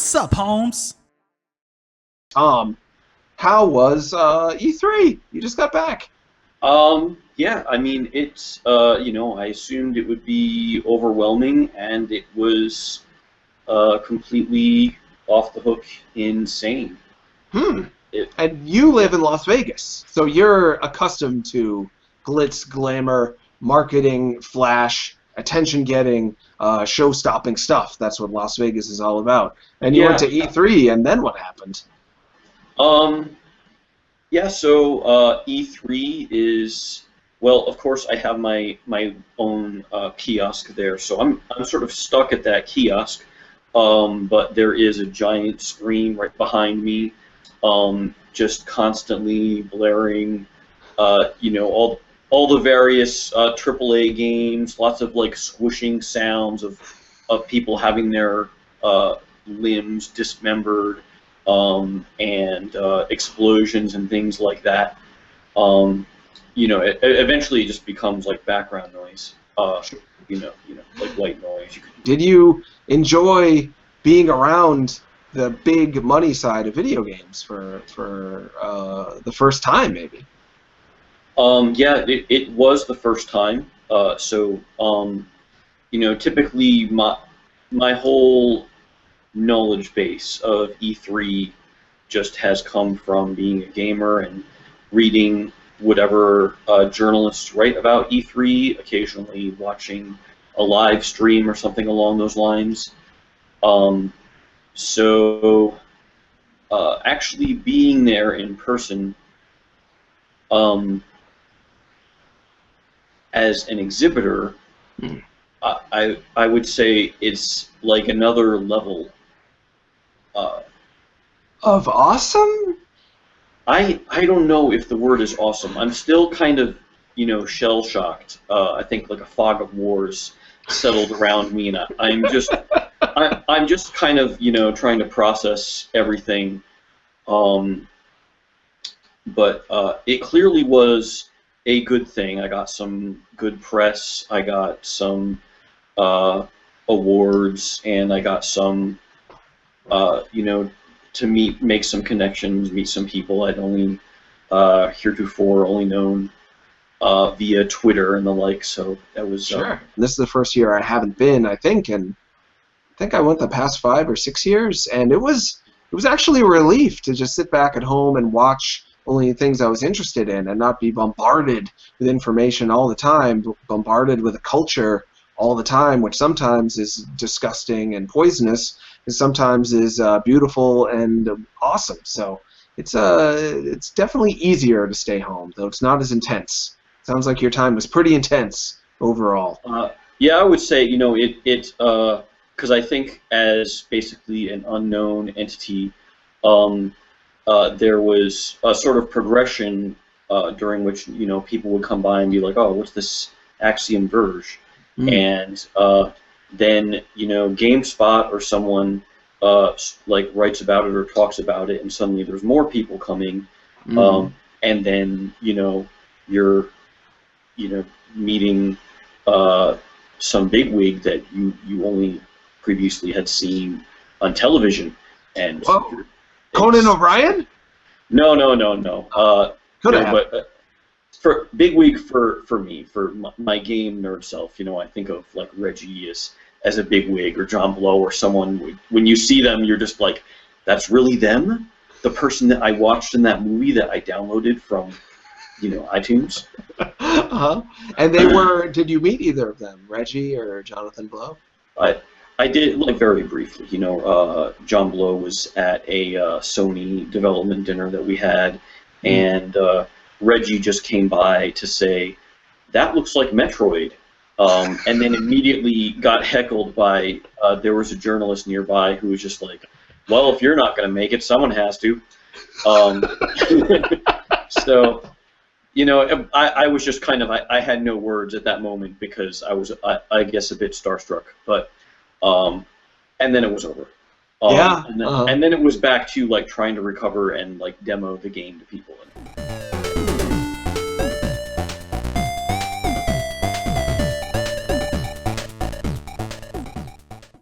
Sup, Holmes? Tom, how was E3? You just got back. Yeah, I mean, I assumed it would be overwhelming, and it was completely off the hook insane. Hmm. It, And you live in Las Vegas, so you're accustomed to glitz, glamour, marketing, flash, attention-getting, show-stopping stuff. That's what Las Vegas is all about. And you went yeah, to E3, and then what happened? um, yeah, so E3 is, well, of course, I have my own kiosk there, so I'm sort of stuck at that kiosk, but there is a giant screen right behind me, just constantly blaring, all the various AAA games, lots of like squishing sounds of people having their limbs dismembered, and explosions and things like that. Eventually it just becomes like background noise. Like white noise. Did you enjoy being around the big money side of video games for the first time, maybe? Yeah, it was the first time. Typically my whole knowledge base of E3 just has come from being a gamer and reading whatever journalists write about E3, occasionally watching a live stream or something along those lines. Um, actually being there in person, um, as an exhibitor, I would say it's like another level. Uh, Of awesome? I don't know if the word is awesome. I'm still kind of, shell shocked. I think like a fog of wars settled around me, and I'm just kind of, trying to process everything. Um, but it clearly was a good thing. I got some good press. I got some awards, and I got some, to make some connections, meet some people I'd only heretofore only known via Twitter and the like. So that was Sure. This is the first year I haven't been, I think, and I think I went the past 5 or 6 years, and it was actually a relief to just sit back at home and watch only things I was interested in and not be bombarded with information all the time, bombarded with a culture all the time, which sometimes is disgusting and poisonous, and sometimes is beautiful and awesome. So it's definitely easier to stay home, though it's not as intense. Sounds like your time was pretty intense overall. yeah, I would say, because I think as basically an unknown entity, um, there was a sort of progression during which people would come by and be like, oh, what's this Axiom Verge? And then GameSpot or someone like writes about it or talks about it, and suddenly there's more people coming, and then you're meeting some bigwig that you only previously had seen on television, and Whoa. Conan O'Brien? No. Could no, have. but for bigwig for me, for my game nerd self, I think of like Reggie as a bigwig, or John Blow, or someone. When you see them, you're just like, that's really them, the person that I watched in that movie that I downloaded from iTunes. Uh-huh. And they were. Did you meet either of them, Reggie or Jonathan Blow? I did, like, very briefly. John Blow was at a Sony development dinner that we had, and Reggie just came by to say, that looks like Metroid, and then immediately got heckled by, there was a journalist nearby who was just like, well, if you're not going to make it, someone has to. So, I was just kind of, I had no words at that moment because I was, I guess, a bit starstruck, but, and then it was over. Yeah. And then it was back to like trying to recover and like demo the game to people.